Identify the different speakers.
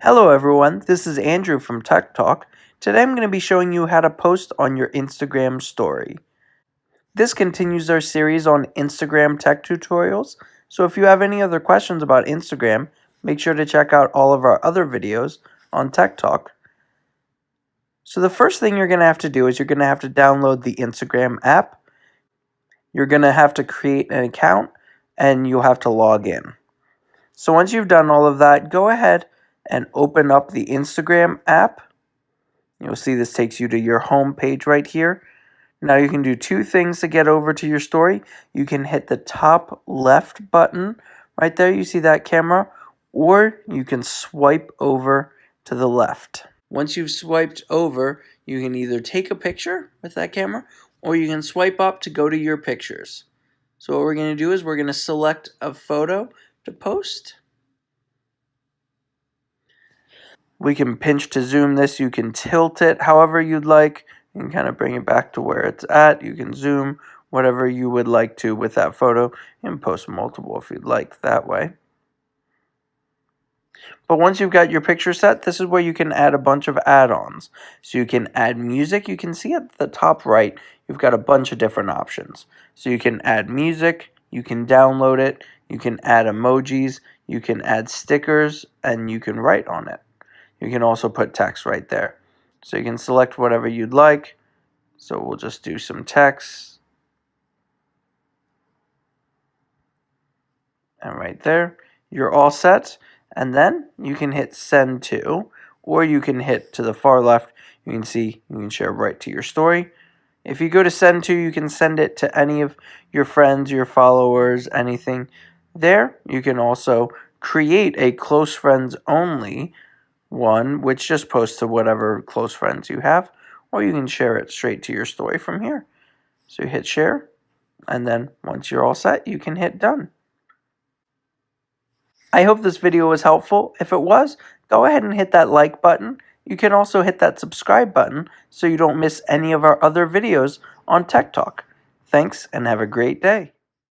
Speaker 1: Hello everyone, this is Andrew from Tech Talk. Today I'm going to be showing you how to post on your Instagram story. This continues our series on Instagram tech tutorials, so if you have any other questions about Instagram, make sure to check out all of our other videos on Tech Talk. So the first thing you're going to have to do is you're going to have to download the Instagram app. You're going to have to create an account and you'll have to log in. So once you've done all of that, go ahead and open up the Instagram app. You'll see this takes you to your home page right here. Now you can do two things to get over to your story. You can hit the top left button right there. You see that camera? Or you can swipe over to the left. Once you've swiped over, you can either take a picture with that camera or you can swipe up to go to your pictures. So what we're going to do is we're going to select a photo to post. We can pinch to zoom this. You can tilt it however you'd like. You can kind of bring it back to where it's at. You can zoom whatever you would like to with that photo and post multiple if you'd like that way. But once you've got your picture set, this is where you can add a bunch of add-ons. So you can add music. You can see at the top right, you've got a bunch of different options. So you can add music, you can download it, you can add emojis, you can add stickers, and you can write on it. You can also put text right there. So you can select whatever you'd like. So we'll just do some text. And right there, you're all set. And then you can hit send to, or you can hit to the far left. You can see you can share right to your story. If you go to send to, you can send it to any of your friends, your followers, anything. There, you can also create a close friends only one, which just posts to whatever close friends you have, or you can share it straight to your story from here. So you hit share, and then once you're all set, you can hit done. I hope this video was helpful. If it was, go ahead and hit that like button. You can also hit that subscribe button so you don't miss any of our other videos on Tech Talk. Thanks, and have a great day.